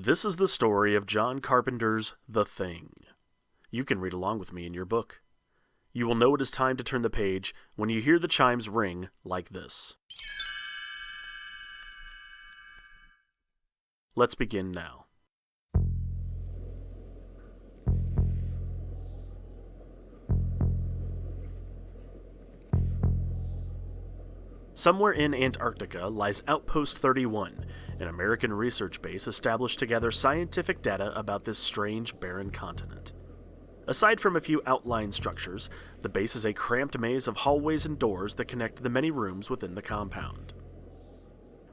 This is the story of John Carpenter's The Thing. You can read along with me in your book. You will know it is time to turn the page when you hear the chimes ring like this. Let's begin now. Somewhere in Antarctica lies Outpost 31, an American research base established to gather scientific data about this strange, barren continent. Aside from a few outline structures, the base is a cramped maze of hallways and doors that connect the many rooms within the compound.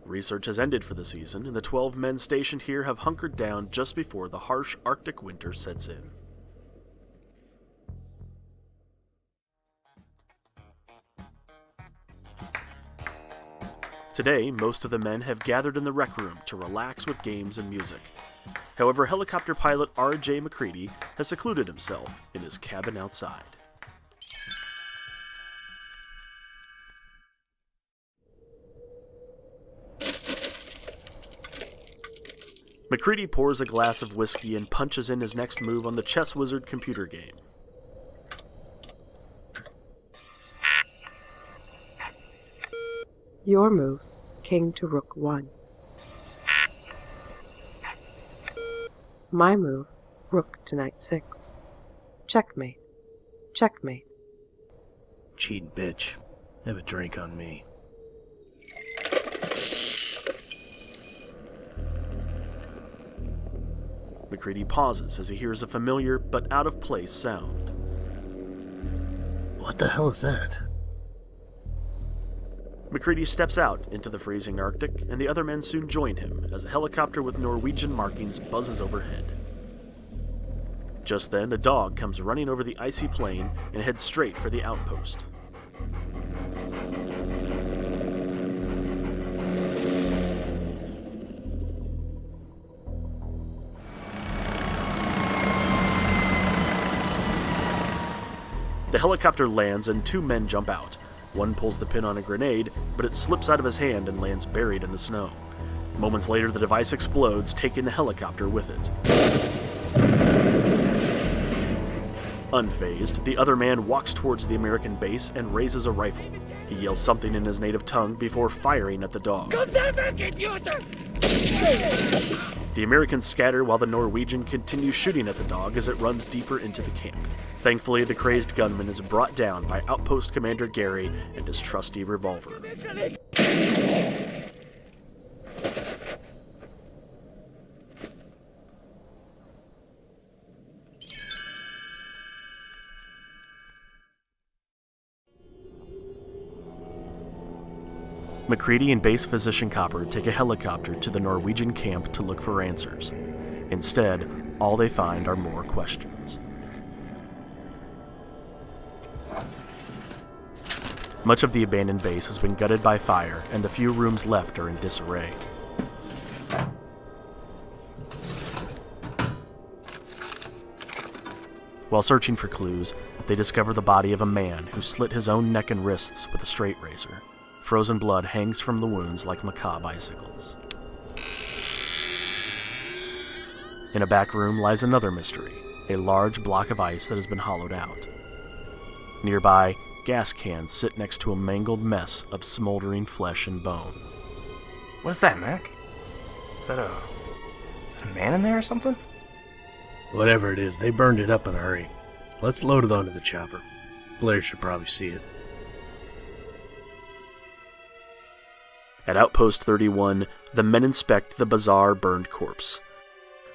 Research has ended for the season, and the 12 men stationed here have hunkered down just before the harsh Arctic winter sets in. Today, most of the men have gathered in the rec room to relax with games and music. However, helicopter pilot R.J. McCready has secluded himself in his cabin outside. McCready pours a glass of whiskey and punches in his next move on the Chess Wizard computer game. Your move, king to rook 1. My move, rook to knight 6. Checkmate. Checkmate. Cheating bitch. Have a drink on me. McCready pauses as he hears a familiar but out-of-place sound. What the hell is that? McCready steps out into the freezing Arctic, and the other men soon join him as a helicopter with Norwegian markings buzzes overhead. Just then, a dog comes running over the icy plain and heads straight for the outpost. The helicopter lands and 2 men jump out. One pulls the pin on a grenade, but it slips out of his hand and lands buried in the snow. Moments later, the device explodes, taking the helicopter with it. Unfazed, the other man walks towards the American base and raises a rifle. He yells something in his native tongue before firing at the dog. The Americans scatter while the Norwegian continues shooting at the dog as it runs deeper into the camp. Thankfully, the crazed gunman is brought down by Outpost Commander Gary and his trusty revolver. McCready and base physician Copper take a helicopter to the Norwegian camp to look for answers. Instead, all they find are more questions. Much of the abandoned base has been gutted by fire, and the few rooms left are in disarray. While searching for clues, they discover the body of a man who slit his own neck and wrists with a straight razor. Frozen blood hangs from the wounds like macabre icicles. In a back room lies another mystery, a large block of ice that has been hollowed out. Nearby, gas cans sit next to a mangled mess of smoldering flesh and bone. What is that, Mac? Is that a man in there or something? Whatever it is, they burned it up in a hurry. Let's load it onto the chopper. Blair should probably see it. At Outpost 31, the men inspect the bizarre burned corpse.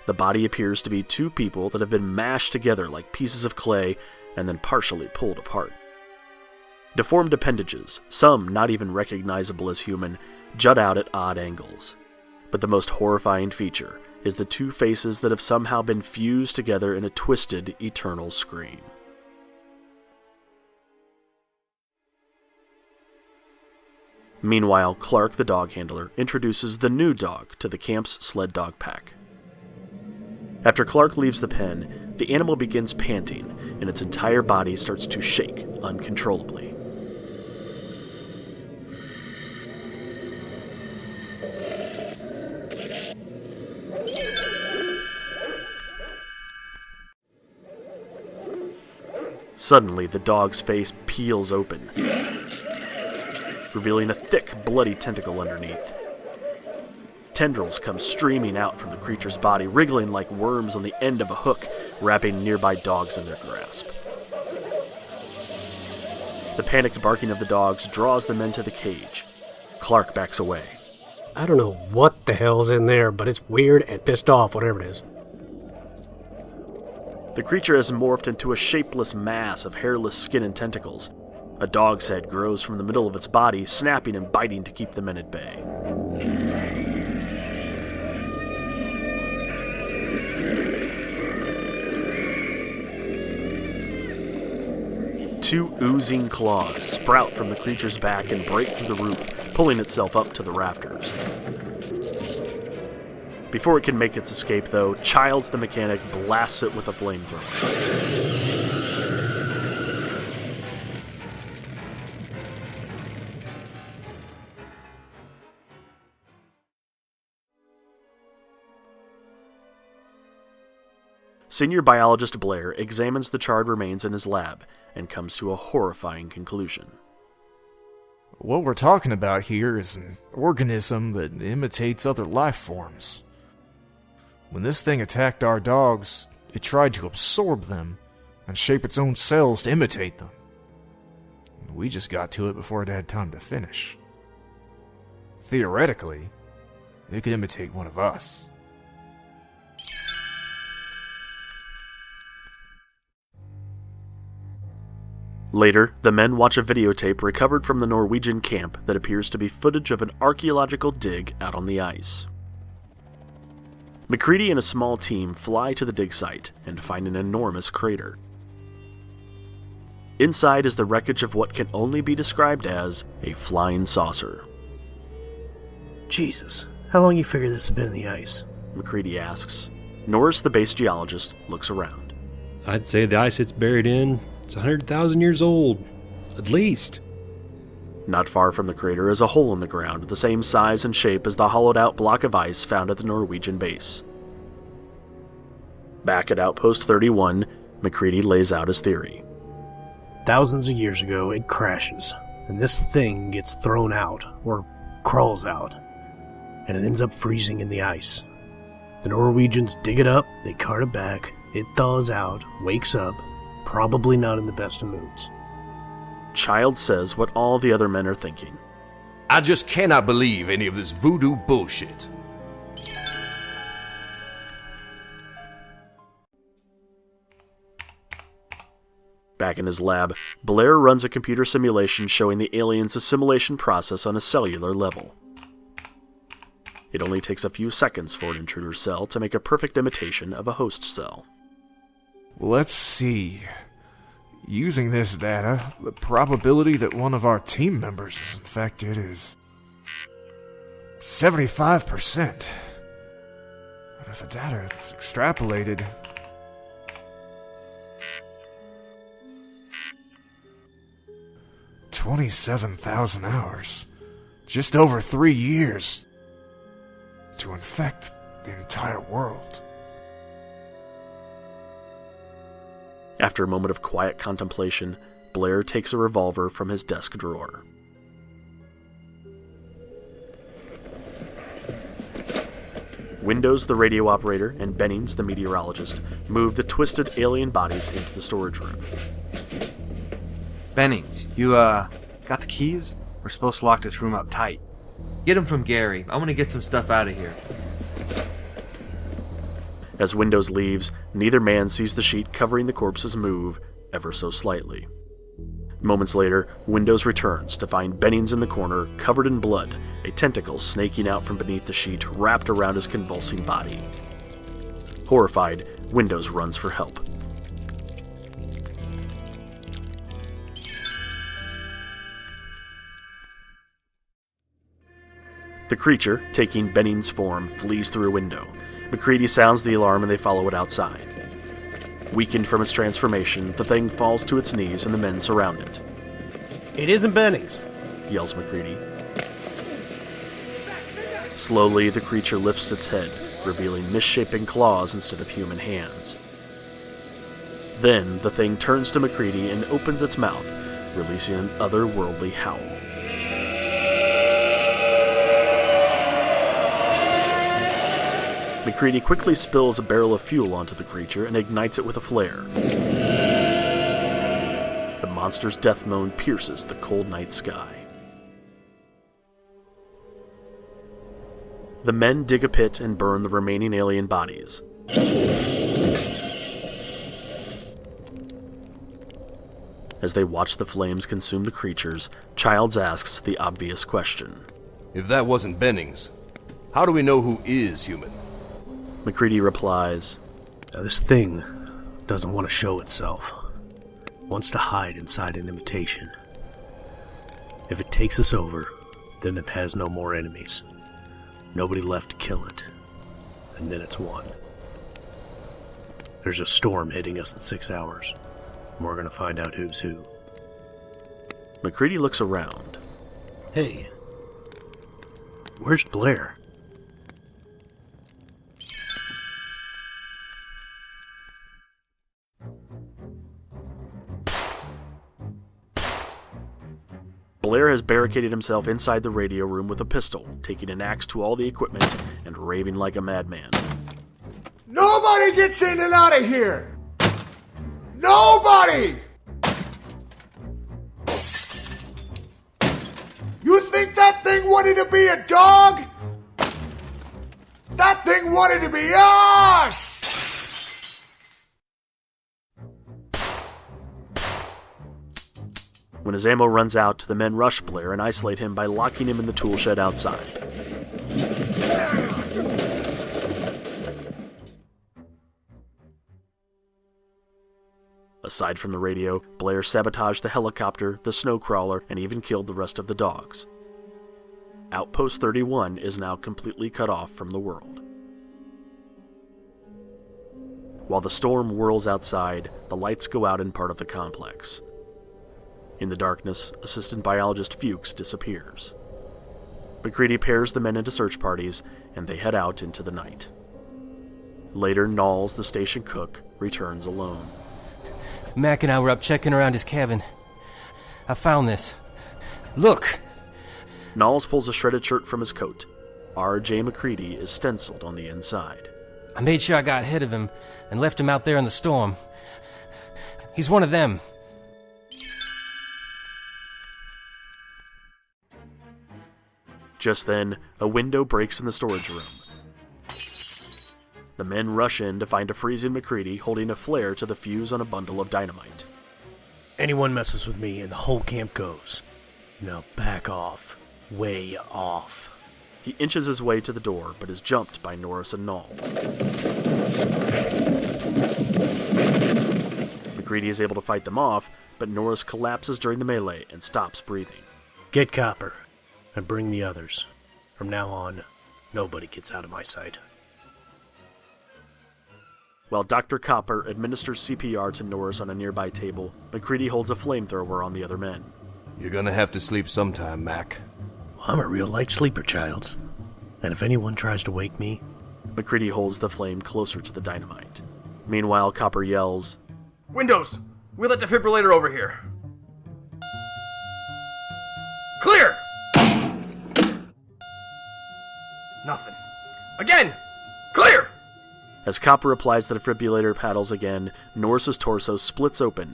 The body appears to be 2 people that have been mashed together like pieces of clay and then partially pulled apart. Deformed appendages, some not even recognizable as human, jut out at odd angles. But the most horrifying feature is the 2 faces that have somehow been fused together in a twisted, eternal scream. Meanwhile, Clark, the dog handler, introduces the new dog to the camp's sled dog pack. After Clark leaves the pen, the animal begins panting, and its entire body starts to shake uncontrollably. Suddenly, the dog's face peels open, revealing a thick, bloody tentacle underneath. Tendrils come streaming out from the creature's body, wriggling like worms on the end of a hook, wrapping nearby dogs in their grasp. The panicked barking of the dogs draws the men to the cage. Clark backs away. I don't know what the hell's in there, but it's weird and pissed off, whatever it is. The creature has morphed into a shapeless mass of hairless skin and tentacles. A dog's head grows from the middle of its body, snapping and biting to keep the men at bay. Two oozing claws sprout from the creature's back and break through the roof, pulling itself up to the rafters. Before it can make its escape, though, Childs the mechanic blasts it with a flamethrower. Senior biologist Blair examines the charred remains in his lab and comes to a horrifying conclusion. What we're talking about here is an organism that imitates other life forms. When this thing attacked our dogs, it tried to absorb them and shape its own cells to imitate them. We just got to it before it had time to finish. Theoretically, it could imitate one of us. Later, the men watch a videotape recovered from the Norwegian camp that appears to be footage of an archaeological dig out on the ice. MacReady and a small team fly to the dig site and find an enormous crater. Inside is the wreckage of what can only be described as a flying saucer. Jesus, how long you figure this has been in the ice? MacReady asks. Norris, the base geologist, looks around. I'd say the ice it's buried in, it's 100,000 years old, at least. Not far from the crater is a hole in the ground, the same size and shape as the hollowed-out block of ice found at the Norwegian base. Back at Outpost 31, MacReady lays out his theory. Thousands of years ago, it crashes, and this thing gets thrown out, or crawls out, and it ends up freezing in the ice. The Norwegians dig it up, they cart it back, it thaws out, wakes up, probably not in the best of moods. Child says what all the other men are thinking. I just cannot believe any of this voodoo bullshit. Back in his lab, Blair runs a computer simulation showing the alien's assimilation process on a cellular level. It only takes a few seconds for an intruder cell to make a perfect imitation of a host cell. Let's see. Using this data, the probability that one of our team members is infected is 75%. But if the data is extrapolated, $27,000 hours, just over 3 years, to infect the entire world. After a moment of quiet contemplation, Blair takes a revolver from his desk drawer. Windows, the radio operator, and Bennings, the meteorologist, move the twisted alien bodies into the storage room. Bennings, you, got the keys? We're supposed to lock this room up tight. Get them from Gary. I want to get some stuff out of here. As Windows leaves, neither man sees the sheet covering the corpses move, ever so slightly. Moments later, Windows returns to find Bennings in the corner, covered in blood, a tentacle snaking out from beneath the sheet, wrapped around his convulsing body. Horrified, Windows runs for help. The creature, taking Bennings' form, flees through a window. MacReady sounds the alarm and they follow it outside. Weakened from its transformation, the thing falls to its knees and the men surround it. It isn't Bennings, Yells MacReady. Slowly, the creature lifts its head, revealing misshapen claws instead of human hands. Then the thing turns to MacCready and opens its mouth, releasing an otherworldly howl. MacCready quickly spills a barrel of fuel onto the creature and ignites it with a flare. The monster's death moan pierces the cold night sky. The men dig a pit and burn the remaining alien bodies. As they watch the flames consume the creatures, Childs asks the obvious question. If that wasn't Bennings, how do we know who is human? MacCready replies, Now, this thing doesn't want to show itself. It wants to hide inside an imitation. If it takes us over, then it has no more enemies. Nobody left to kill it. And then it's won. There's a storm hitting us in 6 hours. And we're going to find out who's who. MacCready looks around. Hey, where's Blair? Blair has barricaded himself inside the radio room with a pistol, taking an axe to all the equipment and raving like a madman. Nobody gets in and out of here! Nobody! You think that thing wanted to be a dog? That thing wanted to be us! When his ammo runs out, the men rush Blair and isolate him by locking him in the tool shed outside. Aside from the radio, Blair sabotaged the helicopter, the snow crawler, and even killed the rest of the dogs. Outpost 31 is now completely cut off from the world. While the storm whirls outside, the lights go out in part of the complex. In the darkness, Assistant Biologist Fuchs disappears. MacCready pairs the men into search parties, and they head out into the night. Later, Knowles, the station cook, returns alone. Mac and I were up checking around his cabin. I found this. Look! Knowles pulls a shredded shirt from his coat. R.J. MacCready is stenciled on the inside. I made sure I got ahead of him and left him out there in the storm. He's one of them. Just then, a window breaks in the storage room. The men rush in to find a freezing MacCready holding a flare to the fuse on a bundle of dynamite. Anyone messes with me and the whole camp goes. Now back off. Way off. He inches his way to the door, but is jumped by Norris and Knowles. MacCready is able to fight them off, but Norris collapses during the melee and stops breathing. Get Copper. And bring the others. From now on, nobody gets out of my sight. While Dr. Copper administers CPR to Norris on a nearby table, MacCready holds a flamethrower on the other men. You're gonna have to sleep sometime, Mac. I'm a real light sleeper, Childs. And if anyone tries to wake me... MacCready holds the flame closer to the dynamite. Meanwhile, Copper yells, Windows! Wheel that defibrillator over here. Clear! Nothing. Again! Clear! As Copper applies the defibrillator paddles again, Norris's torso splits open.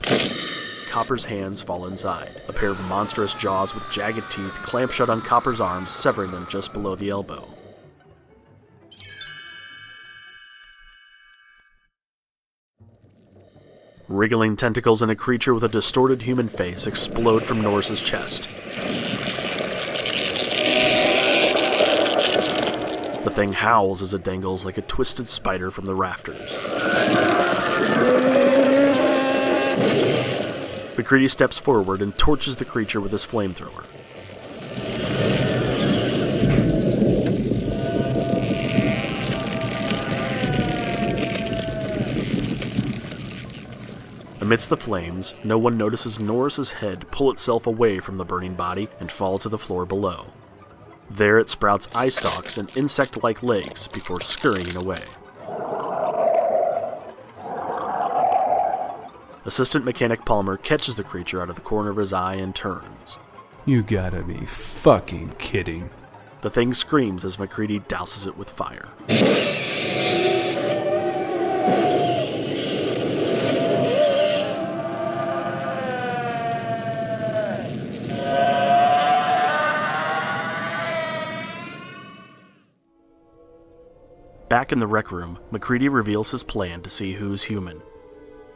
Copper's hands fall inside. A pair of monstrous jaws with jagged teeth clamp shut on Copper's arms, severing them just below the elbow. Wriggling tentacles in a creature with a distorted human face explode from Norris's chest. The thing howls as it dangles like a twisted spider from the rafters. MacCready steps forward and torches the creature with his flamethrower. Amidst the flames, no one notices Norris's head pull itself away from the burning body and fall to the floor below. There it sprouts eye stalks and insect-like legs before scurrying away. Assistant Mechanic Palmer catches the creature out of the corner of his eye and turns. You gotta be fucking kidding. The thing screams as MacCready douses it with fire. Back in the rec room, MacCready reveals his plan to see who's human.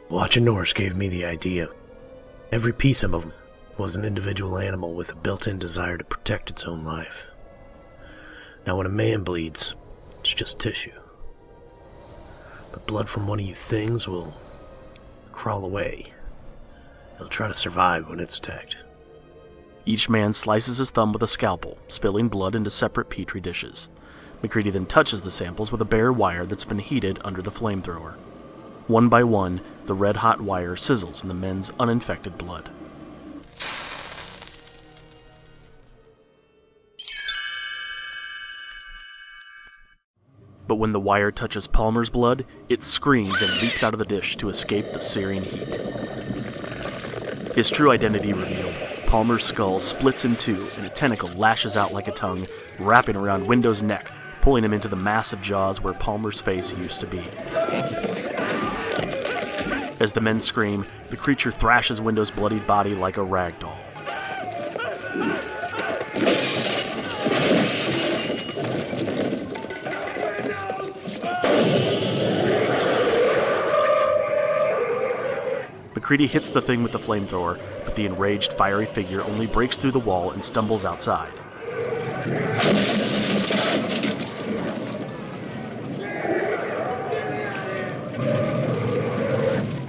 Watching Norse gave me the idea. Every piece of him was an individual animal with a built-in desire to protect its own life. Now when a man bleeds, it's just tissue. But blood from one of you things will crawl away. It'll try to survive when it's attacked. Each man slices his thumb with a scalpel, spilling blood into separate petri dishes. MacCready then touches the samples with a bare wire that's been heated under the flamethrower. One by one, the red-hot wire sizzles in the men's uninfected blood. But when the wire touches Palmer's blood, it screams and leaps out of the dish to escape the searing heat. His true identity revealed, Palmer's skull splits in two and a tentacle lashes out like a tongue, wrapping around Windo's neck, pulling him into the massive jaws where Palmer's face used to be. As the men scream, the creature thrashes Windo's bloodied body like a rag doll. MacCready hits the thing with the flamethrower, but the enraged, fiery figure only breaks through the wall and stumbles outside.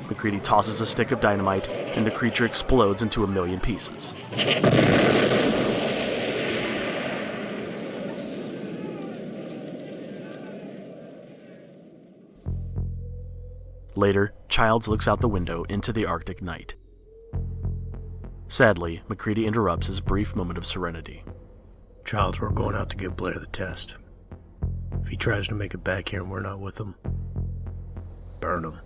MacCready tosses a stick of dynamite, and the creature explodes into a million pieces. Later, Childs looks out the window into the Arctic night. Sadly, MacCready interrupts his brief moment of serenity. Childs, we're going out to give Blair the test. If he tries to make it back here and we're not with him, burn him.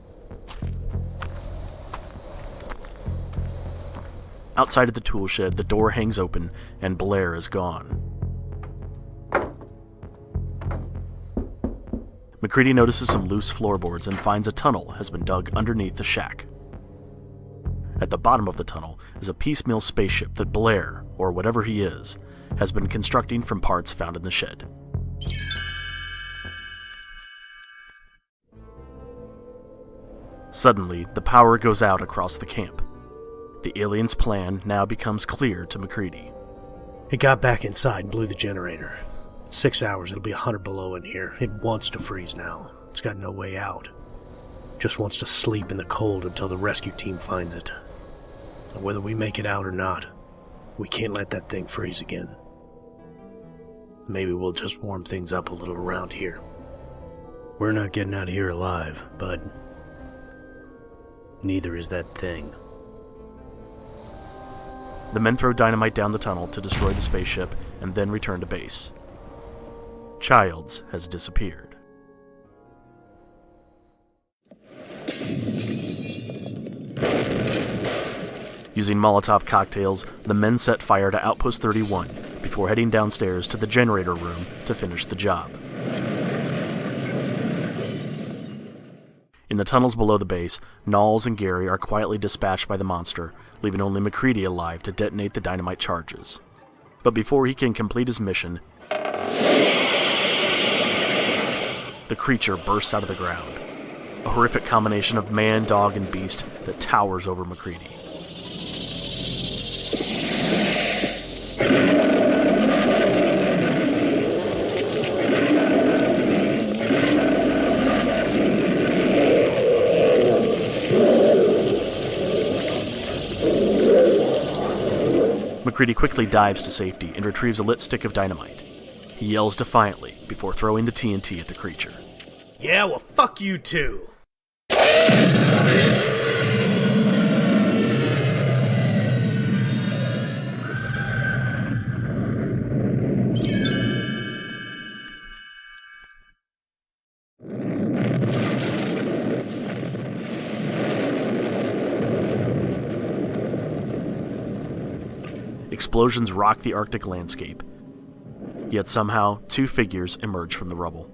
Outside of the tool shed, the door hangs open, and Blair is gone. MacCready notices some loose floorboards and finds a tunnel has been dug underneath the shack. At the bottom of the tunnel is a piecemeal spaceship that Blair, or whatever he is, has been constructing from parts found in the shed. Suddenly, the power goes out across the camp. The alien's plan now becomes clear to MacCready. It got back inside and blew the generator. In 6 hours, it'll be 100 below in here. It wants to freeze now. It's got no way out. Just wants to sleep in the cold until the rescue team finds it. And whether we make it out or not, we can't let that thing freeze again. Maybe we'll just warm things up a little around here. We're not getting out of here alive, bud. Neither is that thing. The men throw dynamite down the tunnel to destroy the spaceship and then return to base. Childs has disappeared. Using Molotov cocktails, the men set fire to Outpost 31 before heading downstairs to the generator room to finish the job. In the tunnels below the base, Knowles and Gary are quietly dispatched by the monster, leaving only MacCready alive to detonate the dynamite charges. But before he can complete his mission, the creature bursts out of the ground. A horrific combination of man, dog, and beast that towers over MacCready. MacCready quickly dives to safety and retrieves a lit stick of dynamite. He yells defiantly before throwing the TNT at the creature. Yeah, well, fuck you too. Explosions rock the Arctic landscape. Yet somehow, two figures emerge from the rubble.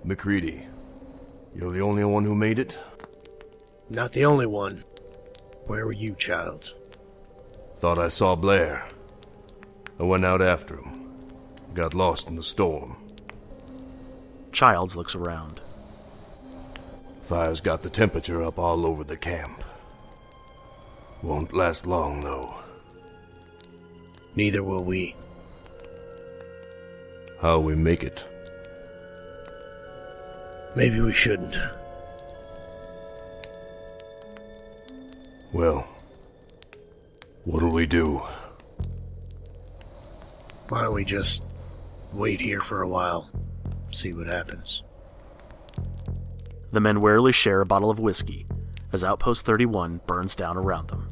MacReady, you're the only one who made it? Not the only one. Where were you, Childs? Thought I saw Blair. I went out after him. Got lost in the storm. Childs looks around. Fire's got the temperature up all over the camp. Won't last long, though. Neither will we. How we make it? Maybe we shouldn't. Well, what'll we do? Why don't we just wait here for a while, see what happens? The men warily share a bottle of whiskey as Outpost 31 burns down around them.